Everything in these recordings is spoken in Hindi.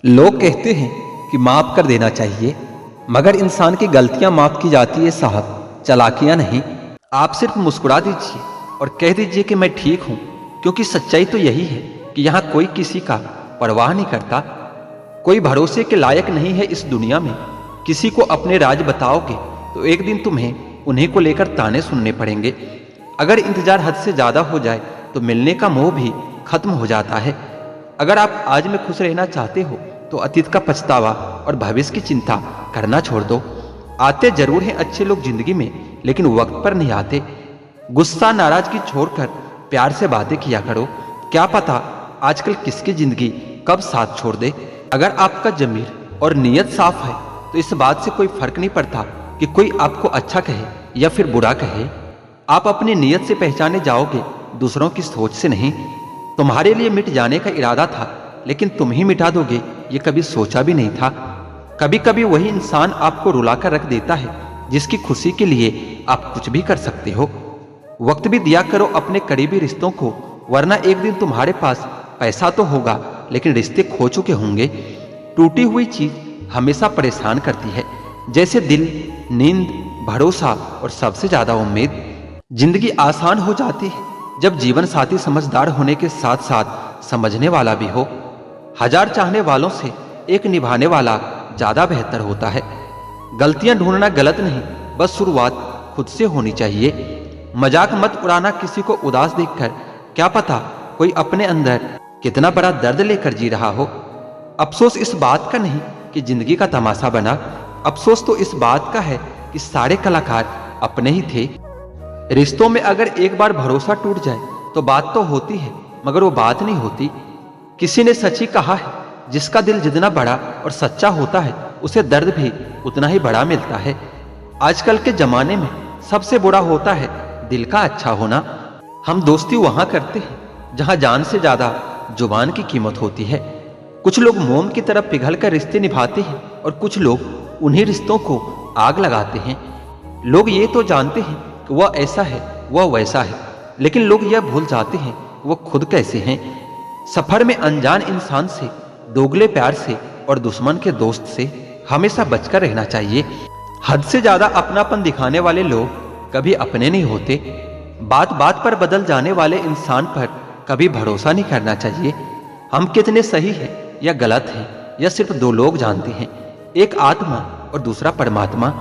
लोग कहते हैं कि माफ कर देना चाहिए, मगर इंसान की गलतियां माफ की जाती है साहब, चालाकियां नहीं। आप सिर्फ मुस्कुरा दीजिए और कह दीजिए कि मैं ठीक हूं, क्योंकि सच्चाई तो यही है कि यहां कोई किसी का परवाह नहीं करता। कोई भरोसे के लायक नहीं है इस दुनिया में। किसी को अपने राज बताओगे तो एक दिन तुम्हें उन्हीं को लेकर ताने सुनने पड़ेंगे। अगर इंतजार हद से ज्यादा हो जाए तो मिलने का मोह भी खत्म हो जाता है। अगर आप आज में खुश रहना चाहते हो तो अतीत का पछतावा और भविष्य की चिंता करना छोड़ दो। आते जरूर हैं अच्छे लोग जिंदगी में, लेकिन वक्त पर नहीं आते। गुस्सा नाराजगी छोड़कर प्यार से बातें किया करो। क्या पता आजकल किसकी जिंदगी कब साथ छोड़ दे। अगर आपका जमीर और नीयत साफ है तो इस बात से कोई फर्क नहीं पड़ता कि कोई आपको अच्छा कहे या फिर बुरा कहे। आप अपनी नीयत से पहचाने जाओगे, दूसरों की सोच से नहीं। तुम्हारे लिए मिट जाने का इरादा था, लेकिन तुम ही मिटा दोगे ये कभी सोचा भी नहीं था। कभी कभी वही इंसान आपको रुलाकर रख देता है जिसकी खुशी के लिए आप कुछ भी कर सकते हो। वक्त भी दिया करो अपने करीबी रिश्तों को, वरना एक दिन तुम्हारे पास पैसा तो होगा लेकिन रिश्ते खो चुके होंगे। टूटी हुई चीज हमेशा परेशान करती है, जैसे दिल, नींद, भरोसा और सबसे ज्यादा उम्मीद। जिंदगी आसान हो जाती है जब जीवन साथी समझदार होने के साथ साथ समझने वाला भी हो। हजार चाहने वालों से एक निभाने वाला ज्यादा बेहतर होता है। गलतियां ढूंढना गलत नहीं, बस शुरुआत खुद से होनी चाहिए। मजाक मत उड़ाना किसी को उदास देखकर, क्या पता कोई अपने अंदर कितना बड़ा दर्द लेकर जी रहा हो। अफसोस इस बात का नहीं कि जिंदगी का तमाशा बना, अफसोस तो इस बात का है कि सारे कलाकार अपने ही थे। रिश्तों में अगर एक बार भरोसा टूट जाए तो बात तो होती है, मगर वो बात नहीं होती। किसी ने सच ही कहा है, जिसका दिल जितना बड़ा और सच्चा होता है उसे दर्द भी उतना ही बड़ा मिलता है। आजकल के जमाने में सबसे बुरा होता है दिल का अच्छा होना। हम दोस्ती वहां करते हैं जहां जान से ज्यादा जुबान की कीमत होती है। कुछ लोग मोम की तरफ पिघल कर रिश्ते निभाते हैं और कुछ लोग उन्हीं रिश्तों को आग लगाते हैं। लोग ये तो जानते हैं कि वह ऐसा है, वह वैसा है, लेकिन लोग यह भूल जाते हैं वह खुद कैसे हैं। सफर में अनजान इंसान से, दोगले प्यार से और दुश्मन के दोस्त से हमेशा बचकर रहना चाहिए। हद से ज्यादा अपनापन दिखाने वाले लोग कभी अपने नहीं होते। बात बात पर बदल जाने वाले इंसान पर कभी भरोसा नहीं करना चाहिए। हम कितने सही हैं या गलत हैं यह सिर्फ दो लोग जानते हैं, एक आत्मा और दूसरा परमात्मा।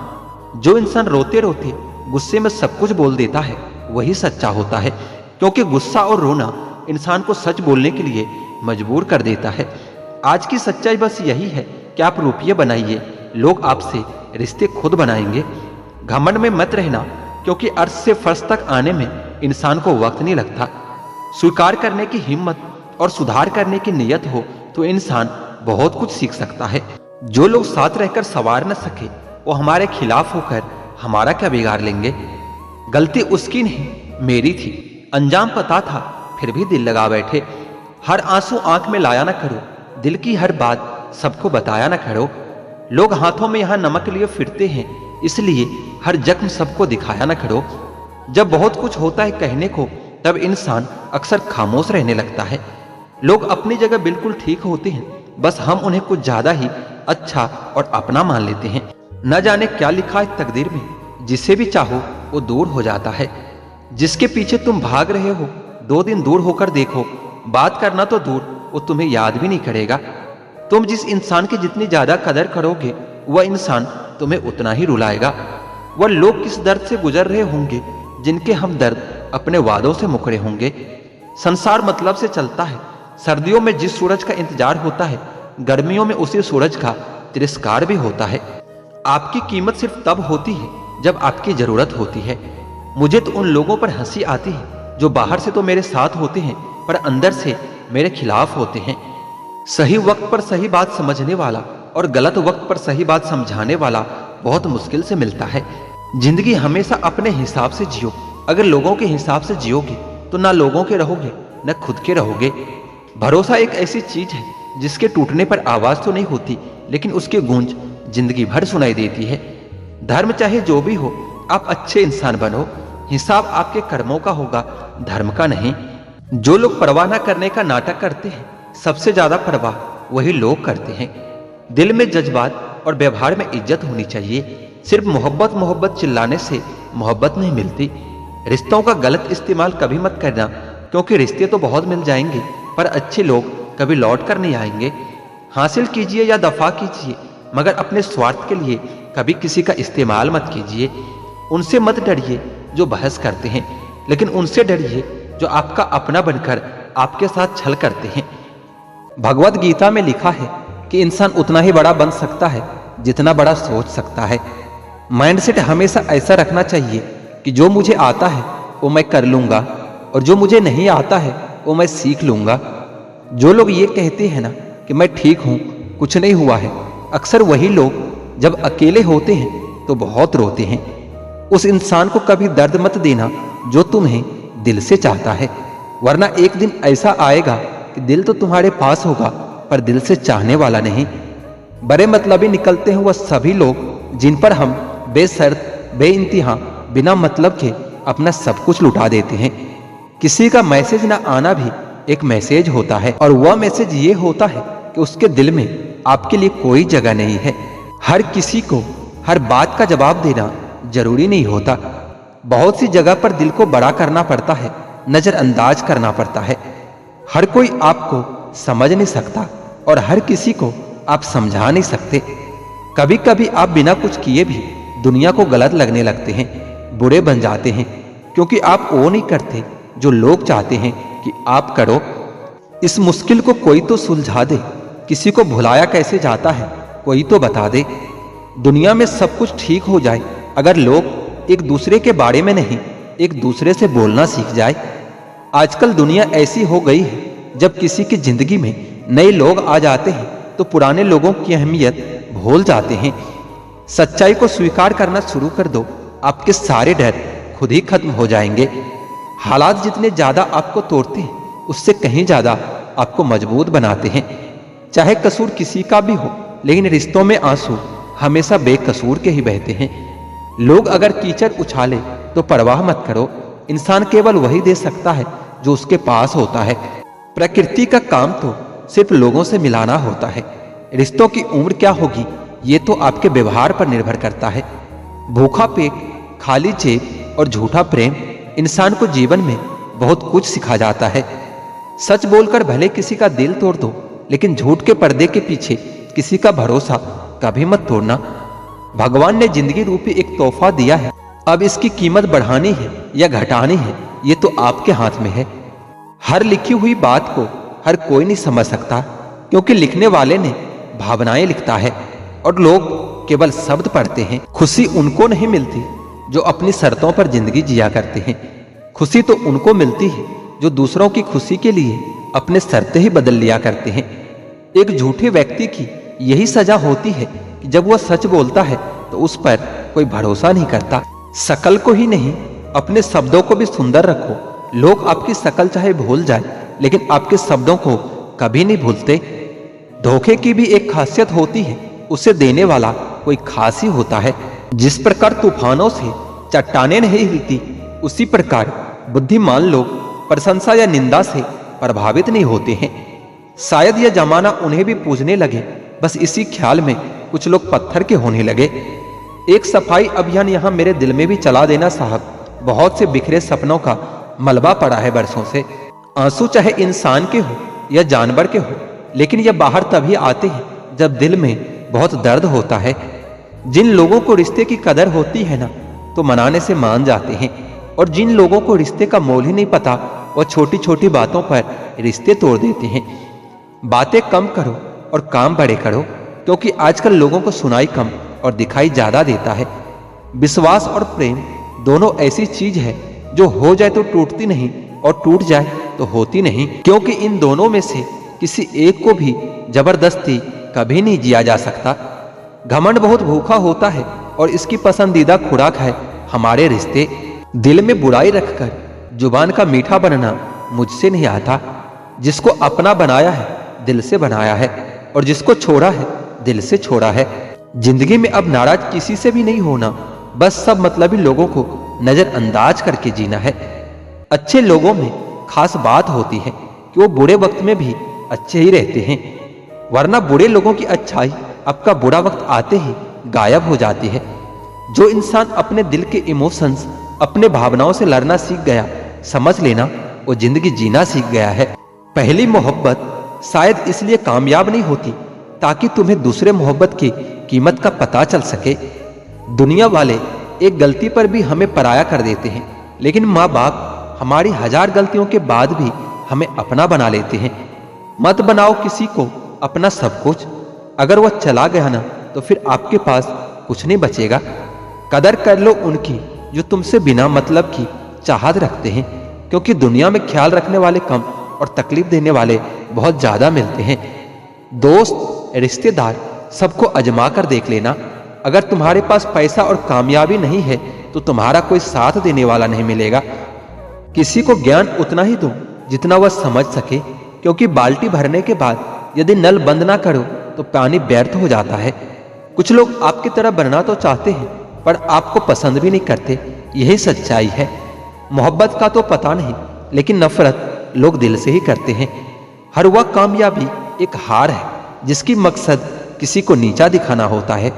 जो इंसान रोते रोते गुस्से में सब कुछ बोल देता है वही सच्चा होता है, क्योंकि गुस्सा और रोना इंसान को सच बोलने के लिए मजबूर कर देता है। आज की सच्चाई बस यही है कि आप रुपये बनाइए, लोग आपसे रिश्ते खुद बनाएंगे। घमंड में मत रहना, क्योंकि अर्श से फर्श तक आने में इंसान को वक्त नहीं लगता। स्वीकार करने की हिम्मत और सुधार करने की नीयत हो तो इंसान बहुत कुछ सीख सकता है। जो लोग साथ रहकर संवार न सके वो हमारे खिलाफ होकर हमारा क्या बिगाड़ लेंगे। गलती उसकी नहीं मेरी थी, अंजाम पता था फिर भी दिल लगा बैठे। हर आंसू आंख में लाया ना करो, दिल की हर बात सबको बताया ना करो। लोग हाथों में यहाँ नमक लिए फिरते हैं, इसलिए हर जख्म सबको दिखाया ना करो। जब बहुत कुछ होता है कहने को, तब इंसान अक्सर खामोश रहने लगता है। लोग अपनी जगह बिल्कुल ठीक होते हैं, बस हम उन्हें कुछ ज्यादा ही अच्छा और अपना मान लेते हैं। न जाने क्या लिखा है तकदीर में, जिसे भी चाहो वो दूर हो जाता है। जिसके पीछे तुम भाग रहे हो 2 दिन दूर होकर देखो, बात करना तो दूर, वो तुम्हें याद भी नहीं करेगा। तुम जिस इंसान की जितनी ज्यादा कदर करोगे वह इंसान तुम्हें उतना ही रुलाएगा। वह लोग किस दर्द से गुजर रहे होंगे जिनके हम दर्द अपने वादों से मुकरे होंगे। संसार मतलब से चलता है। सर्दियों में जिस सूरज का इंतजार होता है, गर्मियों में उसी सूरज का तिरस्कार भी होता है। आपकी कीमत सिर्फ तब होती है जब आपकी जरूरत होती है। मुझे तो उन लोगों पर हंसी आती है जो बाहर से तो मेरे साथ होते हैं पर अंदर से मेरे खिलाफ होते हैं। सही वक्त पर सही बात समझने वाला और गलत वक्त पर सही बात समझाने वाला बहुत मुश्किल से मिलता है। जिंदगी हमेशा अपने हिसाब से जियो। अगर लोगों के हिसाब से जियोगे तो ना लोगों के रहोगे न खुद के रहोगे। भरोसा एक ऐसी चीज है जिसके टूटने पर आवाज तो नहीं होती, लेकिन उसकी गूंज जिंदगी भर सुनाई देती है। धर्म चाहे जो भी हो, आप अच्छे इंसान बनो। हिसाब आपके कर्मों का होगा, धर्म का नहीं। जो लोग परवाह न करने का नाटक करते हैं, सबसे ज्यादा परवाह वही लोग करते हैं। दिल में जज्बात और व्यवहार में इज्जत होनी चाहिए। सिर्फ मोहब्बत मोहब्बत चिल्लाने से मोहब्बत नहीं मिलती। रिश्तों का गलत इस्तेमाल कभी मत करना, क्योंकि रिश्ते तो बहुत मिल जाएंगे पर अच्छे लोग कभी लौट कर नहीं आएंगे। हासिल कीजिए या दफा कीजिए, मगर अपने स्वार्थ के लिए कभी किसी का इस्तेमाल मत कीजिए। उनसे मत डरिए जो बहस करते हैं, लेकिन उनसे डरिए जो आपका अपना बनकर आपके साथ छल करते हैं। भगवत गीता में लिखा है कि इंसान उतना ही बड़ा बन सकता है जितना बड़ा सोच सकता है। माइंडसेट हमेशा ऐसा रखना चाहिए कि जो मुझे आता है वो मैं कर लूंगा और जो मुझे नहीं आता है वो मैं सीख लूंगा। जो लोग ये कहते हैं ना कि मैं ठीक हूं, कुछ नहीं हुआ है, अक्सर वही लोग जब अकेले होते हैं तो बहुत रोते हैं। उस इंसान को कभी दर्द मत देना जो तुम्हें दिल से चाहता है, वरना एक दिन ऐसा आएगा कि दिल तो तुम्हारे पास होगा पर दिल से चाहने वाला नहीं। बड़े मतलबी निकलते हैं वह सभी लोग जिन पर हम बेशर्त बेइंतहा बिना मतलब के अपना सब कुछ लुटा देते हैं। किसी का मैसेज ना आना भी एक मैसेज होता है, और वह मैसेज ये होता है कि उसके दिल में आपके लिए कोई जगह नहीं है। हर किसी को हर बात का जवाब देना जरूरी नहीं होता। बहुत सी जगह पर दिल को बड़ा करना पड़ता है, नजरअंदाज करना पड़ता है। हर कोई आपको समझ नहीं सकता और हर किसी को आप समझा नहीं सकते। कभी कभी आप बिना कुछ किए भी दुनिया को गलत लगने लगते हैं, बुरे बन जाते हैं, क्योंकि आप वो नहीं करते जो लोग चाहते हैं कि आप करो। इस मुश्किल को कोई तो सुलझा दे, किसी को भुलाया कैसे जाता है कोई तो बता दे। दुनिया में सब कुछ ठीक हो जाए अगर लोग एक दूसरे के बारे में नहीं एक दूसरे से बोलना सीख जाए। आजकल दुनिया ऐसी हो गई है, जब किसी की जिंदगी में नए लोग आ जाते हैं तो पुराने लोगों की अहमियत भूल जाते हैं। सच्चाई को स्वीकार करना शुरू कर दो, आपके सारे डर खुद ही खत्म हो जाएंगे। हालात जितने ज्यादा आपको तोड़ते हैं उससे कहीं ज्यादा आपको मजबूत बनाते हैं। चाहे कसूर किसी का भी हो, लेकिन रिश्तों में आंसू हमेशा बेकसूर के ही बहते हैं। लोग अगर कीचड़ उछाले तो परवाह मत करो, इंसान केवल वही दे सकता है जो उसके पास होता है। प्रकृति का काम तो सिर्फ लोगों से मिलाना होता है। रिश्तों की उम्र क्या होगी ये तो आपके व्यवहार पर निर्भर करता है। भूखा पेट, खाली जेब और झूठा प्रेम इंसान को जीवन में बहुत कुछ सिखा जाता है। सच बोलकर भले किसी का दिल तोड़ दो, लेकिन झूठ के पर्दे के पीछे किसी का भरोसा कभी मत तोड़ना। भगवान ने जिंदगी रूपी एक तोहफा दिया है, अब इसकी कीमत बढ़ानी है या घटानी है ये तो आपके हाथ में है। हर लिखी हुई बात को हर कोई नहीं समझ सकता, क्योंकि लिखने वाले ने भावनाएं लिखता है और लोग केवल शब्द पढ़ते हैं। खुशी उनको नहीं मिलती जो अपनी शर्तों पर जिंदगी जिया करते हैं। खुशी तो उनको मिलती है जो दूसरों की खुशी के लिए अपने शर्तें ही बदल लिया करते हैं। एक झूठे व्यक्ति की यही सजा होती है कि जब वह सच बोलता है तो उस पर कोई भरोसा नहीं करता। शकल को ही नहीं अपने शब्दों को भी सुंदर रखो। लोग आपकी शकल चाहे भूल जाए, लेकिन आपके शब्दों को कभी नहीं भूलते। धोखे की भी एक खासियत होती है, उसे देने वाला कोई खास ही होता है। जिस प्रकार तूफानों से चट्टानें नहीं हिलती, उसी प्रकार बुद्धिमान लोग प्रशंसा या निंदा से प्रभावित नहीं होते हैं। शायद यह जमाना उन्हें भी पूजने लगे, बस इसी ख्याल में कुछ लोग पत्थर के होने लगे। एक सफाई अभियान यहाँ मेरे दिल में भी चला देना साहब। बहुत से बिखरे सपनों का मलबा पड़ा है बरसों से। आंसू चाहे इंसान के हो या जानवर के हो, लेकिन यह बाहर तभी आते हैं जब दिल में बहुत दर्द होता है। जिन लोगों को रिश्ते की कदर होती है ना, तो मनाने से मान जाते हैं, और जिन लोगों को रिश्ते का मोल ही नहीं पता वो छोटी छोटी बातों पर रिश्ते तोड़ देते हैं। बातें कम करो और काम बड़े करो, क्योंकि आजकल लोगों को सुनाई कम और दिखाई ज्यादा देता है। विश्वास और प्रेम दोनों ऐसी चीज है जो हो जाए तो टूटती नहीं और टूट जाए तो होती नहीं, क्योंकि इन दोनों में से किसी एक को भी जबरदस्ती कभी नहीं जिया जा सकता। घमंड बहुत भूखा होता है और इसकी पसंदीदा खुराक है हमारे रिश्ते। दिल में बुराई रखकर जुबान का मीठा बनना मुझसे नहीं आता। जिसको अपना बनाया है दिल से बनाया है, और जिसको छोड़ा है दिल से छोड़ा है। जिंदगी में अब नाराज किसी से भी नहीं होना, बस सब मतलबी लोगों को नजरअंदाज करके जीना है। अच्छे लोगों में खास बात होती है कि वो बुरे वक्त में भी अच्छे ही रहते हैं। वरना बुरे लोगों की अच्छाई आपका बुरा वक्त आते ही गायब हो जाती है। जो इंसान अपने दिल के इमोशंस, अपने भावनाओं से लड़ना सीख गया, समझ लेना वो जिंदगी जीना सीख गया है। पहली मोहब्बत शायद इसलिए कामयाब नहीं होती ताकि तुम्हें दूसरे मोहब्बत की कीमत का पता चल सके। दुनिया वाले एक गलती पर भी हमें पराया कर देते हैं, लेकिन माँ बाप हमारी 1000 गलतियों के बाद भी हमें अपना बना लेते हैं। मत बनाओ किसी को अपना सब कुछ, अगर वह चला गया ना तो फिर आपके पास कुछ नहीं बचेगा। कदर कर लो उनकी जो तुमसे बिना मतलब की चाहत रखते हैं, क्योंकि दुनिया में ख्याल रखने वाले कम और तकलीफ देने वाले बहुत ज्यादा मिलते हैं। दोस्त, रिश्तेदार सबको आजमा कर देख लेना। अगर तुम्हारे पास पैसा और कामयाबी नहीं है तो तुम्हारा कोई साथ देने वाला नहीं मिलेगा। किसी को ज्ञान उतना ही दो जितना वह समझ सके, क्योंकि बाल्टी भरने के बाद यदि नल बंद ना करो तो पानी व्यर्थ हो जाता है। कुछ लोग आपकी तरह बनना तो चाहते हैं पर आपको पसंद भी नहीं करते, यही सच्चाई है। मोहब्बत का तो पता नहीं, लेकिन नफरत लोग दिल से ही करते हैं। हर वह कामयाबी एक हार है जिसकी मकसद किसी को नीचा दिखाना होता है।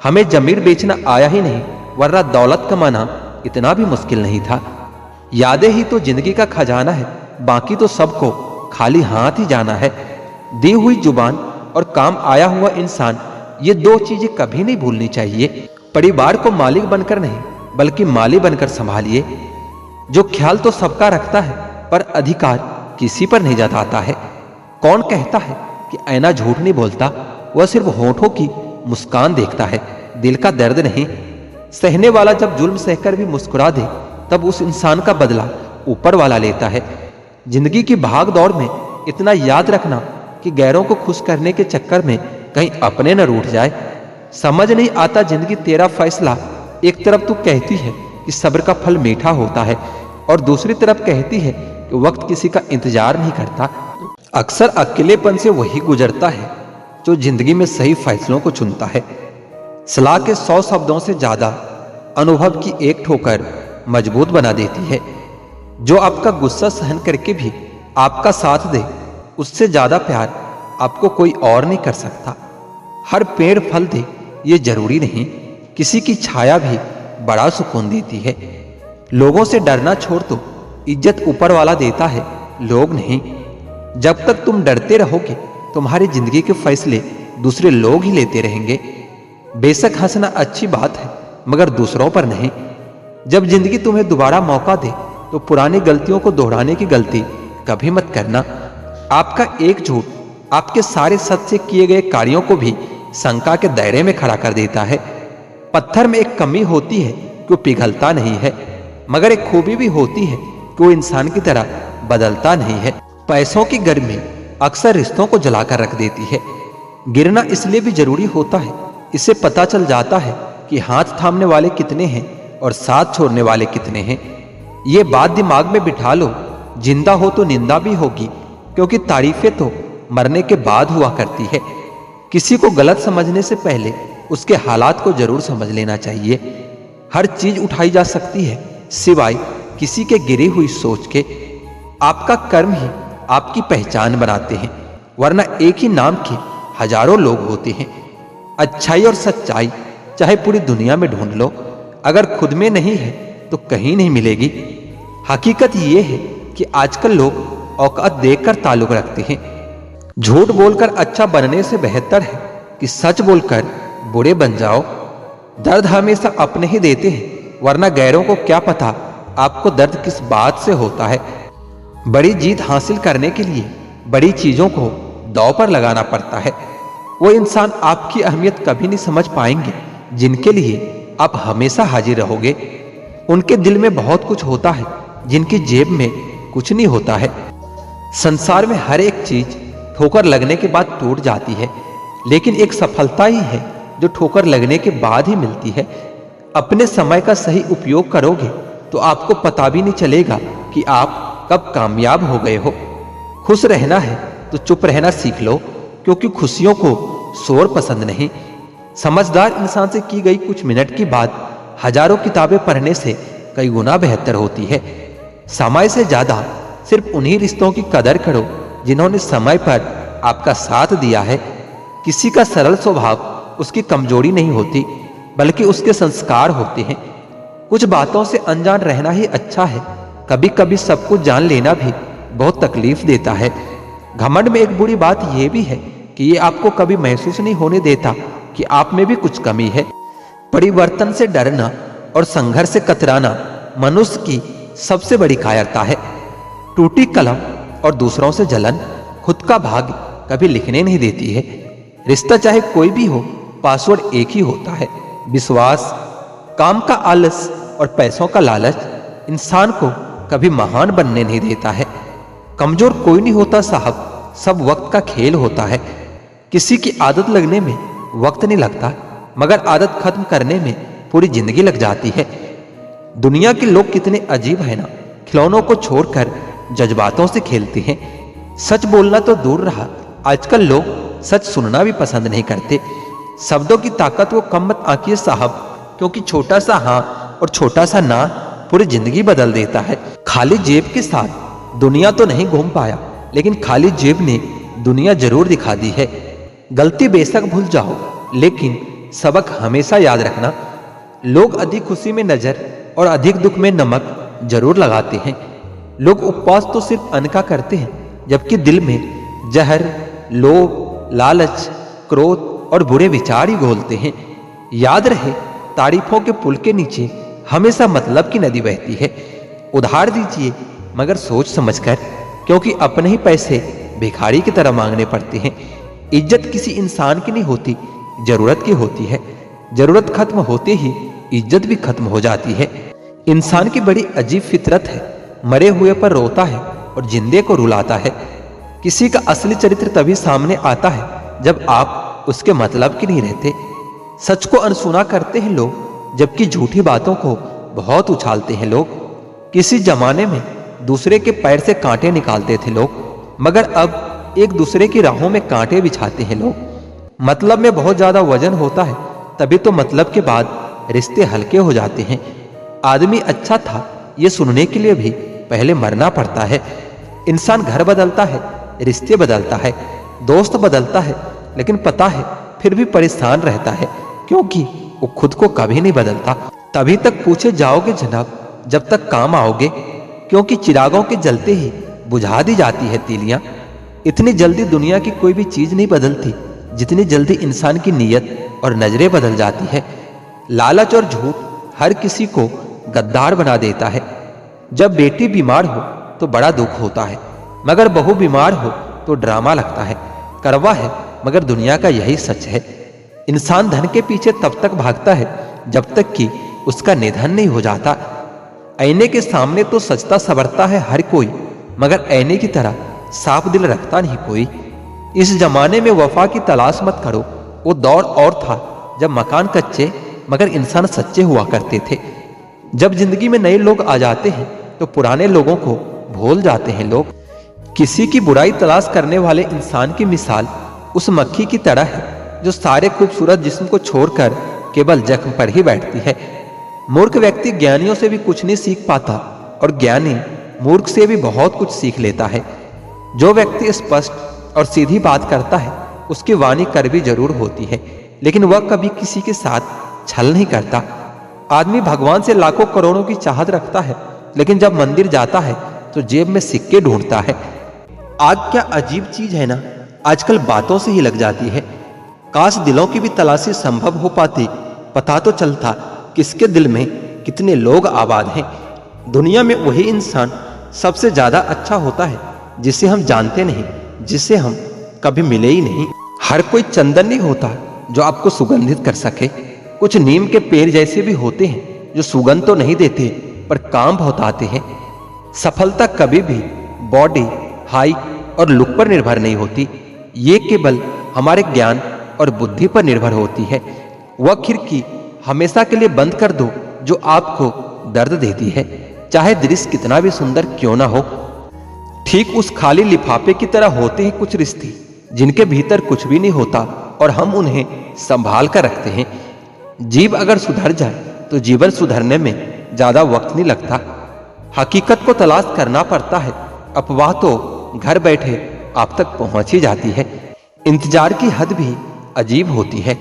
हमें जमीर बेचना आया ही नहीं, वरना दौलत कमाना इतना भी मुश्किल नहीं था। यादें ही तो जिंदगी का खजाना है, बाकी तो सबको खाली हाथ ही जाना है। दी हुई जुबान और काम आया हुआ इंसान, ये दो चीजें कभी नहीं भूलनी चाहिए। परिवार को मालिक बनकर नहीं बल्कि माली बनकर संभालिए। जो ख्याल तो सबका रखता है पर अधिकार किसी पर नहीं जताता है। कौन कहता है कि ऐना झूठ नहीं बोलता, वह सिर्फ होठों की मुस्कान देखता है, दिल का दर्द नहीं। सहने वाला जब जुल्म सहकर भी मुस्कुरा दे तब उस इंसान का बदला ऊपर वाला लेता है। जिंदगी की भाग दौड़ में इतना याद रखना कि गैरों को खुश करने के चक्कर में कहीं अपने न रूठ जाए। समझ नहीं आता जिंदगी तेरा फैसला, एक तरफ तू कहती है कि सब्र का फल मीठा होता है और दूसरी तरफ कहती है कि वक्त किसी का इंतजार नहीं करता। अक्सर अकेलेपन से वही गुजरता है जो जिंदगी में सही फैसलों को चुनता है। सलाह के 100 शब्दों से ज्यादा अनुभव की एक ठोकर मजबूत बना देती है। जो आपका गुस्सा सहन करके भी आपका साथ दे, उससे ज्यादा प्यार आपको कोई और नहीं कर सकता। हर पेड़ फल दे ये जरूरी नहीं, किसी की छाया भी बड़ा सुकून देती है। लोगों से डरना छोड़ दो, इज्जत ऊपर वाला देता है, लोग नहीं। जब तक तुम डरते रहोगे तुम्हारी जिंदगी के फैसले दूसरे लोग ही लेते रहेंगे। बेशक हंसना अच्छी बात है मगर दूसरों पर नहीं। जब जिंदगी तुम्हें दोबारा मौका दे तो पुरानी गलतियों को दोहराने की गलती कभी मत करना। आपका एक झूठ आपके सारे सच से किए गए कार्यों को भी शंका के दायरे में खड़ा कर देता है। पत्थर में एक कमी होती है कि वो पिघलता नहीं है, मगर एक खूबी भी होती है कि वो इंसान की तरह बदलता नहीं है। पैसों की गर्मी अक्सर रिश्तों को जलाकर रख देती है। गिरना इसलिए भी जरूरी होता है, इससे पता चल जाता है कि हाथ थामने वाले कितने हैं और साथ छोड़ने वाले कितने हैं। ये बात दिमाग में बिठा लो, जिंदा हो तो निंदा भी होगी, क्योंकि तारीफें तो मरने के बाद हुआ करती है। किसी को गलत समझने से पहले उसके हालात को जरूर समझ लेना चाहिए। हर चीज उठाई जा सकती है सिवाय किसी के गिरी हुई सोच के। आपका कर्म ही आपकी पहचान बनाते हैं, वरना एक ही नाम के हजारों लोग होते हैं। अच्छाई और सच्चाई चाहे पूरी दुनिया में ढूंढ लो, अगर खुद में नहीं है तो कहीं नहीं मिलेगी। हकीकत यह है कि आजकल लोग औकात देखकर ताल्लुक रखते हैं। झूठ बोलकर अच्छा बनने से बेहतर है कि सच बोलकर बुरे बन जाओ। दर्द हमेशा अपने ही देते हैं, वरना गैरों को क्या पता आपको दर्द किस बात से होता है। बड़ी जीत हासिल करने के लिए बड़ी चीजों को दांव पर लगाना पड़ता है। वो इंसान आपकी अहमियत कभी नहीं समझ पाएंगे जिनके लिए आप हमेशा हाजिर रहोगे। उनके दिल में बहुत कुछ होता है जिनकी जेब में कुछ नहीं होता है। संसार में हर एक चीज ठोकर लगने के बाद टूट जाती है, लेकिन एक सफलता ही है जो ठोकर लगने के बाद ही मिलती है। अपने समय का सही उपयोग करोगे तो आपको पता भी नहीं चलेगा कि आप कब कामयाब हो गए हो। खुश रहना है तो चुप रहना सीख लो, क्योंकि खुशियों को शोर पसंद नहीं। समझदार इंसान से की गई कुछ मिनट की बात हजारों किताबें पढ़ने से कई गुना बेहतर होती है। समय से ज्यादा सिर्फ उन्हीं रिश्तों की कदर करो जिन्होंने समय पर आपका साथ दिया है। किसी का सरल स्वभाव उसकी कमजोरी नहीं होती, बल्कि उसके संस्कार होते हैं। कुछ बातों से अनजान रहना ही अच्छा है। कभी कभी सब कुछ जान लेना भी बहुत तकलीफ देता है। घमंड में एक बुरी बात यह भी है कि ये आपको कभी महसूस नहीं होने देता कि आप में भी कुछ कमी है। परिवर्तन से डरना और संघर्ष से कतराना मनुष्य की सबसे बड़ी कायरता है। टूटी कलम और दूसरों से जलन खुद का भाग्य कभी लिखने नहीं देती है। रिश्ता चाहे कोई भी हो, पासवर्ड एक ही होता है, विश्वास। काम का आलस और पैसों का लालच इंसान को कभी महान बनने नहीं देता है। कमजोर कोई नहीं होता साहब, सब वक्त का खेल होता है। किसी की आदत लगने में वक्त नहीं लगता, मगर आदत खत्म करने में पूरी जिंदगी लग जाती है। दुनिया के लोग कितने अजीब है ना, खिलौनों को छोड़कर जज्बातों से खेलते हैं। सच बोलना तो दूर रहा, आजकल लोग सच सुनना भी पसंद नहीं करते। शब्दों की ताकत को कम मत आंकिए साहब, क्योंकि छोटा सा हाँ और छोटा सा ना पूरी जिंदगी बदल देता है। खाली जेब के साथ दुनिया तो नहीं घूम पाया, लेकिन खाली जेब ने दुनिया जरूर दिखा दी है। गलती बेशक भूल जाओ, लेकिन सबक हमेशा याद रखना। लोग अधिक खुशी में नजर और अधिक दुख में नमक जरूर लगाते हैं। लोग उपवास तो सिर्फ अन्न का करते हैं, जबकि दिल में जहर, लोभ, लालच, क्रोध और बुरे विचार ही घोलते हैं। याद रहे, तारीफों के पुल के नीचे हमेशा मतलब की नदी बहती है। उधार दीजिए मगर सोच समझकर, क्योंकि अपने ही पैसे भिखारी की तरह मांगने पड़ते हैं। इज्जत किसी इंसान की नहीं होती, जरूरत की होती है। जरूरत खत्म होते ही इज्जत भी खत्म हो जाती है। इंसान की बड़ी अजीब फितरत है, मरे हुए पर रोता है और जिंदे को रुलाता है। किसी का असली चरित्र तभी सामने आता है जब आप उसके मतलब की नहीं रहते। सच को अनसुना करते हैं लोग, जबकि झूठी बातों को बहुत उछालते हैं लोग। किसी जमाने में दूसरे के पैर से कांटे निकालते थे लोग, मगर अब एक दूसरे की राहों में कांटे बिछाते हैं लोग। मतलब में बहुत ज्यादा वजन होता है, तभी तो मतलब के बाद रिश्ते हल्के हो जाते हैं। आदमी अच्छा था ये सुनने के लिए भी पहले मरना पड़ता है। इंसान घर बदलता है, रिश्ते बदलता है, दोस्त बदलता है, लेकिन पता है फिर भी परेशान रहता है, क्योंकि वो खुद को कभी नहीं बदलता। तभी तक पूछे जाओगे जनाब जब तक काम आओगे, क्योंकि चिरागों के जलते ही बुझा दी जाती है तीलियां। इतनी जल्दी दुनिया की कोई भी चीज नहीं बदलती जितनी जल्दी इंसान की नीयत और नजरें बदल जाती है। लालच और झूठ हर किसी को गद्दार बना देता है। जब बेटी बीमार हो तो बड़ा दुख होता है, मगर बहू बीमार हो तो ड्रामा लगता है। कड़वा है, मगर दुनिया का यही सच है। इंसान धन के पीछे तब तक भागता है जब तक कि उसका निधन नहीं हो जाता। आईने के सामने तो सजता संवरता है हर कोई, मगर आईने की तरह साफ दिल रखता नहीं कोई। इस जमाने में वफा की तलाश मत करो, वो दौर और था जब मकान कच्चे मगर इंसान सच्चे हुआ करते थे। जब जिंदगी में नए लोग आ जाते हैं तो पुराने लोगों को भूल जाते हैं लोग। किसी की बुराई तलाश करने वाले इंसान की मिसाल उस मक्खी की तरह है जो सारे खूबसूरत जिस्म को छोड़कर केवल जख्म पर ही बैठती है। मूर्ख व्यक्ति ज्ञानियों से भी कुछ नहीं सीख पाता, और ज्ञानी मूर्ख से भी बहुत कुछ सीख लेता है। जो व्यक्ति स्पष्ट और सीधी बात करता है उसकी वाणी कड़वी जरूर होती है, लेकिन वह कभी किसी के साथ छल नहीं करता। आदमी भगवान से लाखों करोड़ों की चाहत रखता है, लेकिन जब मंदिर जाता है तो जेब में सिक्के ढूंढता है। आग क्या अजीब चीज है ना, आजकल बातों से ही लग जाती है। काश दिलों की भी तलाशी संभव हो पाती, पता तो चलता किसके दिल में कितने लोग आबाद हैं। दुनिया में वही इंसान सबसे ज्यादा अच्छा होता है जिसे हम जानते नहीं, जिसे हम कभी मिले ही नहीं। हर कोई चंदन नहीं होता जो आपको सुगंधित कर सके। कुछ नीम के पेड़ जैसे भी होते हैं जो सुगंध तो नहीं देते पर काम बहुत आते हैं। सफलता कभी भी बॉडी, हाइट और लुक पर निर्भर नहीं होती, ये केवल हमारे ज्ञान और बुद्धि पर निर्भर होती है। वह खिड़की हमेशा के लिए बंद कर दो जो आपको दर्द देती है, चाहे दृश्य कितना भी सुंदर क्यों ना हो। ठीक उस खाली लिफाफे की तरह होते हैं कुछ रिश्ते जिनके भीतर कुछ भी नहीं होता और हम उन्हें संभाल कर रखते हैं। जीव अगर सुधर जाए तो जीवन सुधरने में ज्यादा वक्त नहीं लगता। हकीकत को तलाश करना पड़ता है, अफवाह तो घर बैठे आप तक पहुंच ही जाती है। इंतजार की हद भी अजीब होती है,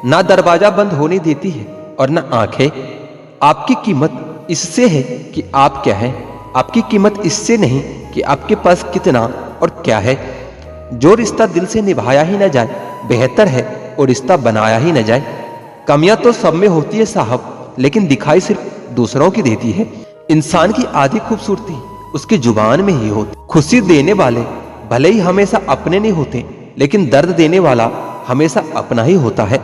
ना दरवाजा बंद होने देती है और ना आंखें। आपकी कीमत इससे है कि आप क्या हैं, आपकी कीमत इससे नहीं कि आपके पास कितना और क्या है। जो रिश्ता दिल से निभाया ही न जाए बेहतर है और रिश्ता बनाया ही न जाए। कमियां तो सब में होती है साहब, लेकिन दिखाई सिर्फ दूसरों की देती है। इंसान की आधी खूबसूरती उसकी जुबान में ही होती। खुशी देने वाले भले ही हमेशा अपने नहीं होते, लेकिन दर्द देने वाला हमेशा अपना ही होता है।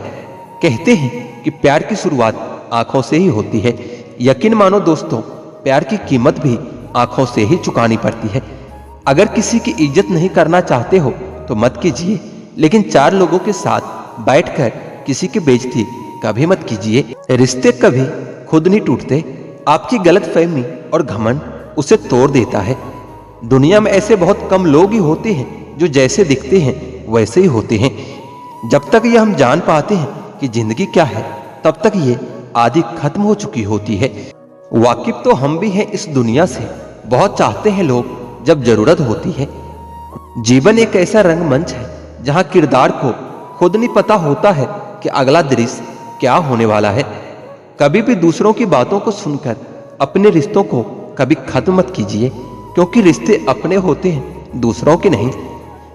कहते हैं कि प्यार की शुरुआत आंखों से ही होती है। यकीन मानो दोस्तों, प्यार की कीमत भी आंखों से ही चुकानी पड़ती है। अगर किसी की इज्जत नहीं करना चाहते हो तो मत कीजिए, लेकिन चार लोगों के साथ बैठकर किसी की बेइज्जती कभी मत कीजिए। रिश्ते कभी खुद नहीं टूटते, आपकी गलतफहमी और घमंड उसे तोड़ देता है। दुनिया में ऐसे बहुत कम लोग ही होते हैं जो जैसे दिखते हैं वैसे ही होते हैं। जब तक ये हम जान पाते हैं कि जिंदगी क्या है, तब तक ये आधी खत्म हो चुकी होती है। वाकिफ तो हम भी हैं इस दुनिया से, बहुत चाहते हैं लोग जब जरूरत होती है। जीवन एक ऐसा रंगमंच है जहां किरदार को खुद नहीं पता होता है कि अगला दृश्य क्या होने वाला है। कभी भी दूसरों की बातों को सुनकर अपने रिश्तों को कभी खत्म मत कीजिए, क्योंकि रिश्ते अपने होते हैं, दूसरों के नहीं।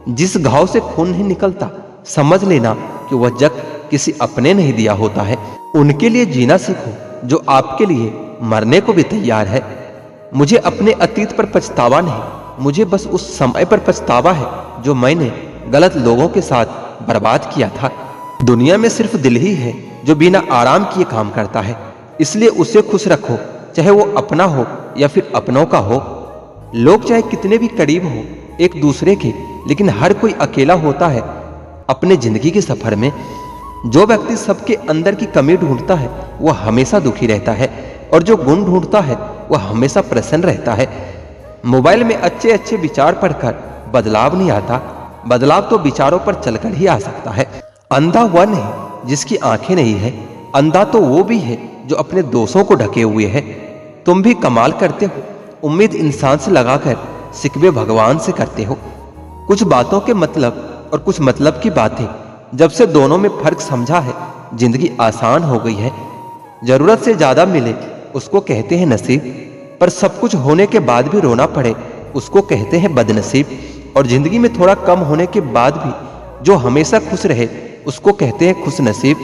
जिस घाव से खून नहीं निकलता, समझ लेना कि वह जख्म किसी अपने नहीं दिया होता है। उनके लिए जीना सीखो जो आपके लिए मरने को भी तैयार है। मुझे अपने अतीत पर पछतावा नहीं, मुझे बस उस समय पर पछतावा है जो मैंने गलत लोगों के साथ बर्बाद किया था। दुनिया में सिर्फ दिल ही है जो बिना आराम किए काम करता है, इसलिए उसे खुश रखो, चाहे वो अपना हो या फिर अपनों का हो। लोग चाहे कितने भी करीब हो एक दूसरे के, लेकिन हर कोई अकेला होता है अपने जिंदगी के सफर में। जो व्यक्ति सबके अंदर की कमी ढूंढता है वह हमेशा दुखी रहता है, और जो गुण ढूंढता है वह हमेशा प्रसन्न रहता है। मोबाइल में अच्छे अच्छे विचार पढ़कर बदलाव नहीं आता, बदलाव तो विचारों पर चलकर ही आ सकता है। अंधा वह नहीं जिसकी आंखें नहीं है, अंधा तो वो भी है जो अपने दोषों को ढके हुए है। तुम भी कमाल करते हो, उम्मीद इंसान से लगाकर सिकवे भगवान से करते हो। कुछ बातों के मतलब और कुछ मतलब की बातें, जब से दोनों में फर्क समझा है, जिंदगी आसान हो गई है। जरूरत से ज्यादा मिले उसको कहते हैं नसीब, पर सब कुछ होने के बाद भी रोना पड़े उसको कहते हैं बदनसीब। और जिंदगी में थोड़ा कम होने के बाद भी जो हमेशा खुश रहे उसको कहते हैं खुश नसीब।